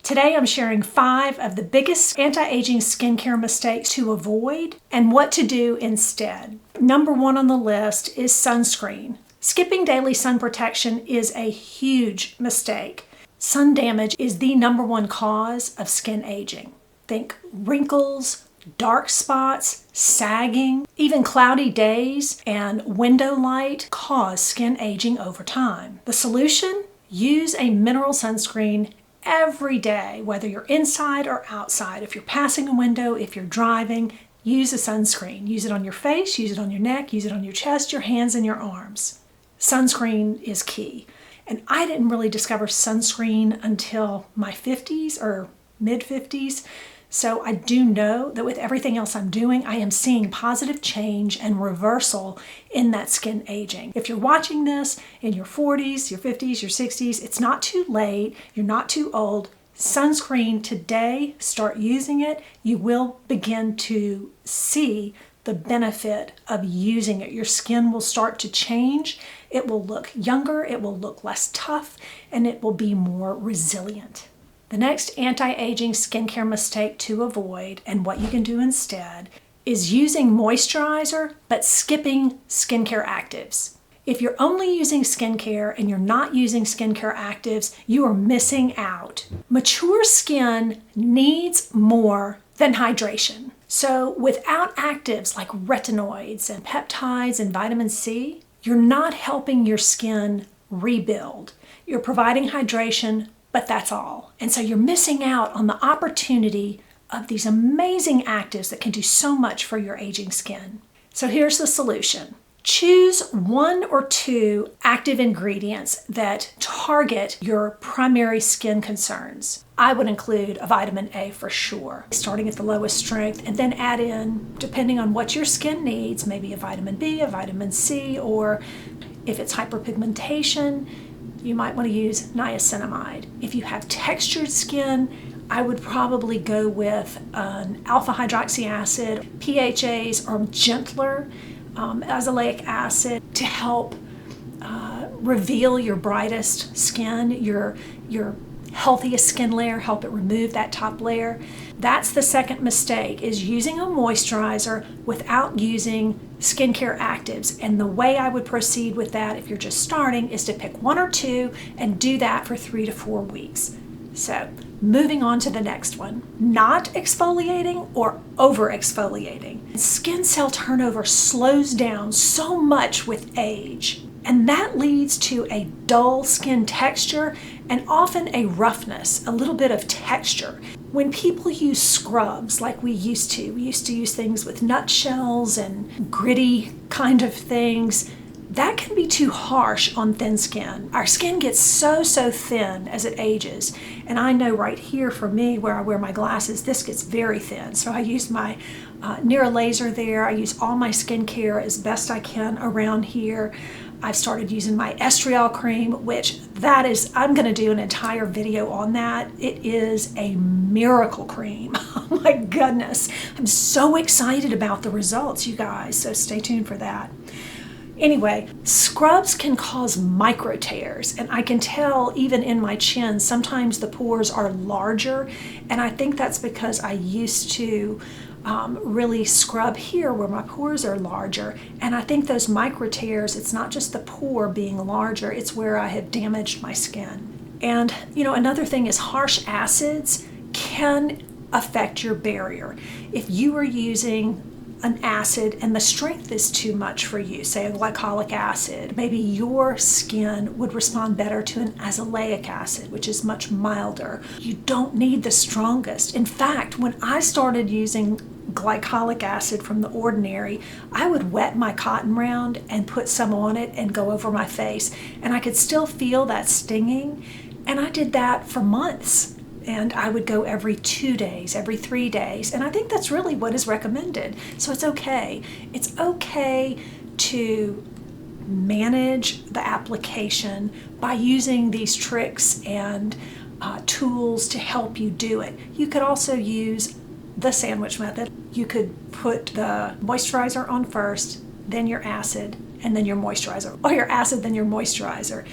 Today I'm sharing 5 of the biggest anti-aging skincare mistakes to avoid and what to do instead. Number 1 on the list is sunscreen. Skipping daily sun protection is a huge mistake. Sun damage is the number 1 cause of skin aging. Think wrinkles, dark spots, sagging, even cloudy days and window light cause skin aging over time. The solution? Use a mineral sunscreen every day, whether you're inside or outside. If you're passing a window, if you're driving, use a sunscreen. Use it on your face, use it on your neck, use it on your chest, your hands, and your arms. Sunscreen is key. And I didn't really discover sunscreen until my 50s or mid-50s. So I do know that with everything else I'm doing, I am seeing positive change and reversal in that skin aging. If you're watching this in your 40s, your 50s, your 60s, it's not too late. You're not too old. Sunscreen today, start using it. You will begin to see the benefit of using it. Your skin will start to change. It will look younger, it will look less tough, and it will be more resilient. The next anti-aging skincare mistake to avoid, and what you can do instead, is using moisturizer but skipping skincare actives. If you're only using skincare and you're not using skincare actives, you are missing out. Mature skin needs more than hydration. So without actives like retinoids and peptides and vitamin C, you're not helping your skin rebuild. You're providing hydration, but that's all. And so you're missing out on the opportunity of these amazing actives that can do so much for your aging skin. So here's the solution. Choose 1 or 2 active ingredients that target your primary skin concerns. I would include a vitamin A for sure, starting at the lowest strength, and then add in, depending on what your skin needs, maybe a vitamin B, a vitamin C, or if it's hyperpigmentation, you might want to use niacinamide. If you have textured skin, I would probably go with an alpha hydroxy acid, PHAs, or gentler azelaic acid to help reveal your brightest skin, your healthiest skin layer, help it remove that top layer. That's the second mistake, is using a moisturizer without using skincare actives. And the way I would proceed with that, if you're just starting, is to pick 1 or 2 and do that for 3 to 4 weeks. So moving on to the next one, not exfoliating or over exfoliating. Skin cell turnover slows down so much with age, and that leads to a dull skin texture and often a roughness, a little bit of texture. When people use scrubs like we used to use things with nutshells and gritty kind of things, that can be too harsh on thin skin. Our skin gets so thin as it ages. And I know right here for me, where I wear my glasses, this gets very thin. So I use my near a laser there. I use all my skincare as best I can around here. I've started using my estriol cream, which I'm gonna do an entire video on that. It is a miracle cream. Oh my goodness. I'm so excited about the results, you guys. So stay tuned for that. Anyway, scrubs can cause micro tears, and I can tell even in my chin, sometimes the pores are larger, and I think that's because I used to really scrub here where my pores are larger, and I think those micro tears, it's not just the pore being larger, it's where I have damaged my skin. And another thing is harsh acids can affect your barrier. If you are using an acid and the strength is too much for you, say a glycolic acid, maybe your skin would respond better to an azelaic acid, which is much milder. You don't need the strongest. In fact, when I started using glycolic acid from The Ordinary, I would wet my cotton round and put some on it and go over my face, and I could still feel that stinging, and I did that for months. And I would go every 2 days, every 3 days. And I think that's really what is recommended. So it's okay. It's okay to manage the application by using these tricks and tools to help you do it. You could also use the sandwich method. You could put the moisturizer on first, then your acid, and then your moisturizer. Or your acid, then your moisturizer.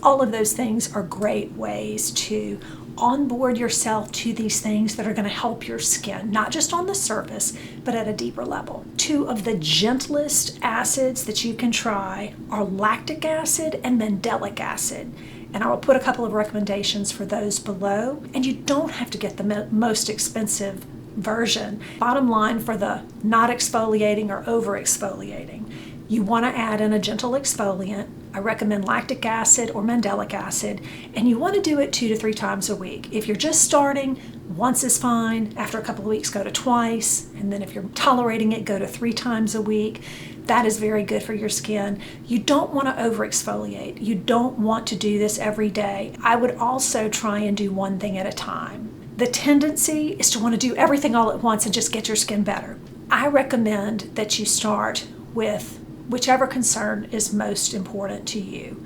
All of those things are great ways to onboard yourself to these things that are going to help your skin, not just on the surface, but at a deeper level. 2 of the gentlest acids that you can try are lactic acid and mandelic acid. And I will put a couple of recommendations for those below. And you don't have to get the most expensive version. Bottom line for the not exfoliating or over exfoliating, you want to add in a gentle exfoliant. I recommend lactic acid or mandelic acid, and you want to do it 2 to 3 times a week. If you're just starting, once is fine. After a couple of weeks, go to twice. And then if you're tolerating it, go to 3 times a week. That is very good for your skin. You don't want to over exfoliate. You don't want to do this every day. I would also try and do one thing at a time. The tendency is to want to do everything all at once and just get your skin better. I recommend that you start with whichever concern is most important to you.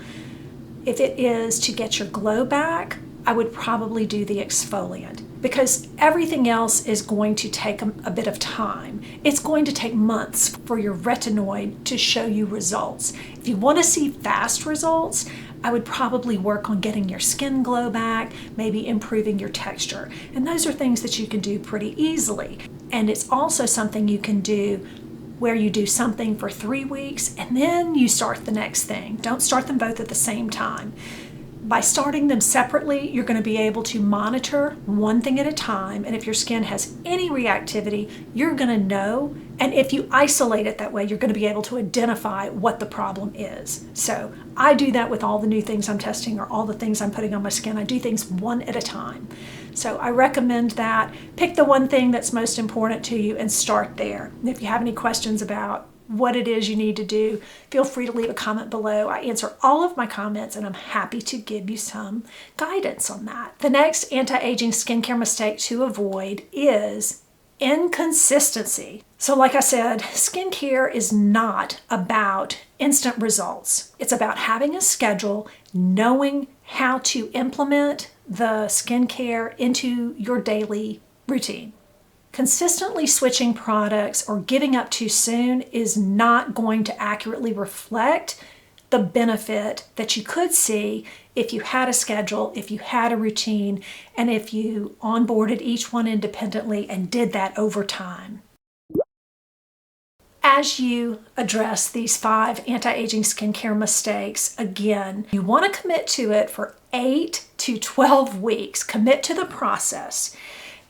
If it is to get your glow back, I would probably do the exfoliant, because everything else is going to take a bit of time. It's going to take months for your retinoid to show you results. If you want to see fast results, I would probably work on getting your skin glow back, maybe improving your texture. And those are things that you can do pretty easily. And it's also something you can do where you do something for 3 weeks and then you start the next thing. Don't start them both at the same time. By starting them separately, you're going to be able to monitor one thing at a time, and if your skin has any reactivity, you're going to know, and if you isolate it that way, you're going to be able to identify what the problem is. So I do that with all the new things I'm testing or all the things I'm putting on my skin. I do things one at a time. So I recommend that. Pick the one thing that's most important to you and start there. And if you have any questions about what it is you need to do, feel free to leave a comment below. I answer all of my comments and I'm happy to give you some guidance on that. The next anti-aging skincare mistake to avoid is inconsistency. So like I said, skincare is not about instant results. It's about having a schedule, knowing how to implement the skincare into your daily routine. Consistently switching products or giving up too soon is not going to accurately reflect the benefit that you could see if you had a schedule, if you had a routine, and if you onboarded each one independently and did that over time. As you address these 5 anti-aging skincare mistakes, again, you want to commit to it for 8 to 12 weeks. Commit to the process.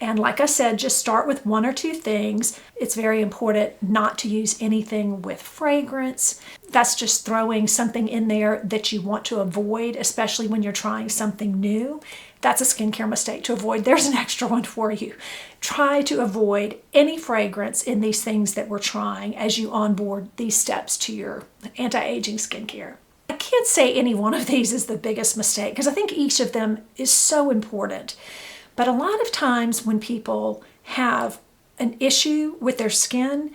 And like I said, just start with 1 or 2 things. It's very important not to use anything with fragrance. That's just throwing something in there that you want to avoid, especially when you're trying something new. That's a skincare mistake to avoid. There's an extra one for you. Try to avoid any fragrance in these things that we're trying as you onboard these steps to your anti-aging skincare. I can't say any one of these is the biggest mistake because I think each of them is so important. But a lot of times when people have an issue with their skin,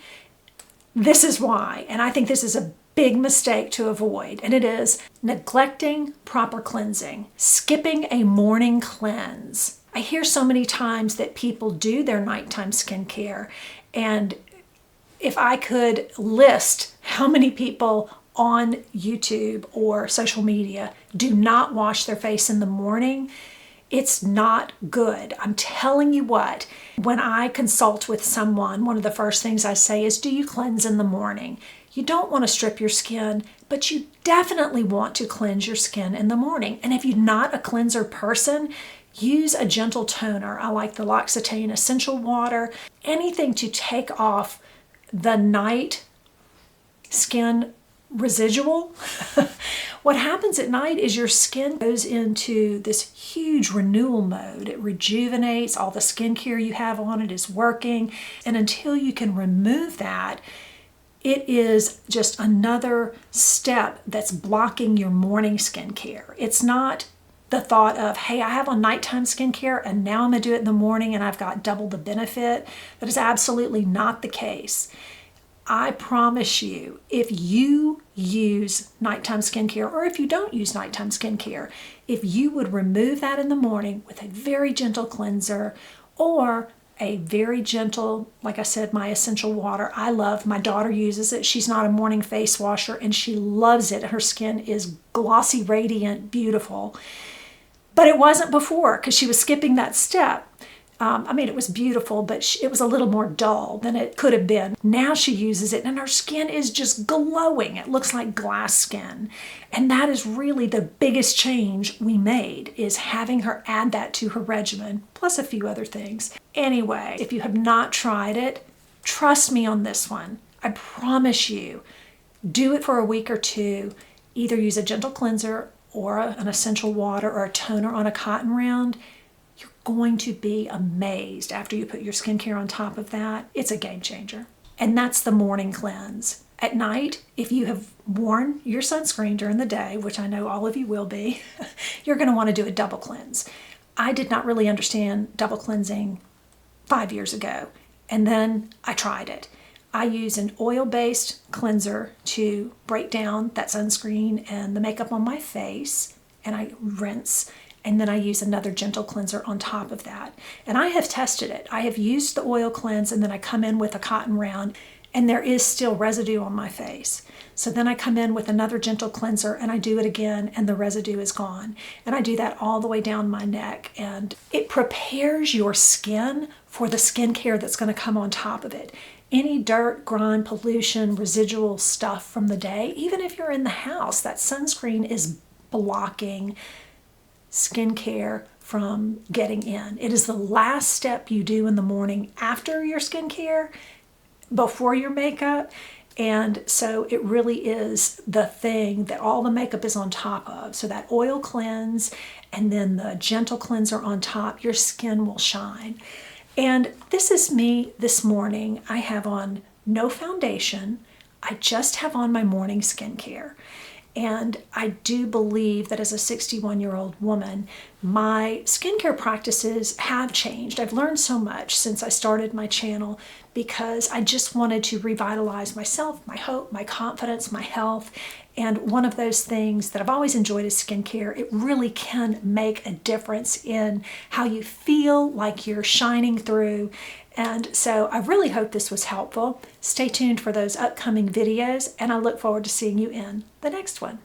this is why. And I think this is a big mistake to avoid. And it is neglecting proper cleansing, skipping a morning cleanse. I hear so many times that people do their nighttime skincare. And if I could list how many people on YouTube or social media do not wash their face in the morning, it's not good. I'm telling you what, when I consult with someone, one of the first things I say is, do you cleanse in the morning? You don't want to strip your skin, but you definitely want to cleanse your skin in the morning. And if you're not a cleanser person, use a gentle toner. I like the L'Occitane essential water, anything to take off the night skin residual. What happens at night is your skin goes into this huge renewal mode. It rejuvenates, all the skincare you have on it is working, and until you can remove that, it is just another step that's blocking your morning skincare. It's not the thought of, hey, I have on nighttime skincare and now I'm gonna do it in the morning and I've got double the benefit. That is absolutely not the case. I promise you, if you use nighttime skincare, or if you don't use nighttime skincare, if you would remove that in the morning with a very gentle cleanser or a very gentle, like I said, my essential water, I love, my daughter uses it. She's not a morning face washer and she loves it. Her skin is glossy, radiant, beautiful. But it wasn't before because she was skipping that step. I mean, it was beautiful, but it was a little more dull than it could have been. Now she uses it and her skin is just glowing. It looks like glass skin. And that is really the biggest change we made, is having her add that to her regimen, plus a few other things. Anyway, if you have not tried it, trust me on this one. I promise you, do it for a week or two. Either use a gentle cleanser or an essential water or a toner on a cotton round. You're going to be amazed after you put your skincare on top of that. It's a game changer. And that's the morning cleanse. At night, if you have worn your sunscreen during the day, which I know all of you will be, you're going to want to do a double cleanse. I did not really understand double cleansing 5 years ago, and then I tried it. I use an oil-based cleanser to break down that sunscreen and the makeup on my face, and I rinse. And then I use another gentle cleanser on top of that. And I have tested it. I have used the oil cleanse and then I come in with a cotton round and there is still residue on my face. So then I come in with another gentle cleanser and I do it again and the residue is gone. And I do that all the way down my neck, and it prepares your skin for the skincare that's going to come on top of it. Any dirt, grime, pollution, residual stuff from the day, even if you're in the house, that sunscreen is blocking skincare from getting in. It is the last step you do in the morning after your skincare, before your makeup. And so it really is the thing that all the makeup is on top of. So that oil cleanse and then the gentle cleanser on top, your skin will shine. And this is me this morning. I have on no foundation. I just have on my morning skincare. And I do believe that as a 61-year-old woman, my skincare practices have changed. I've learned so much since I started my channel because I just wanted to revitalize myself, my hope, my confidence, my health. And one of those things that I've always enjoyed is skincare. It really can make a difference in how you feel like you're shining through. And so I really hope this was helpful. Stay tuned for those upcoming videos, and I look forward to seeing you in the next one.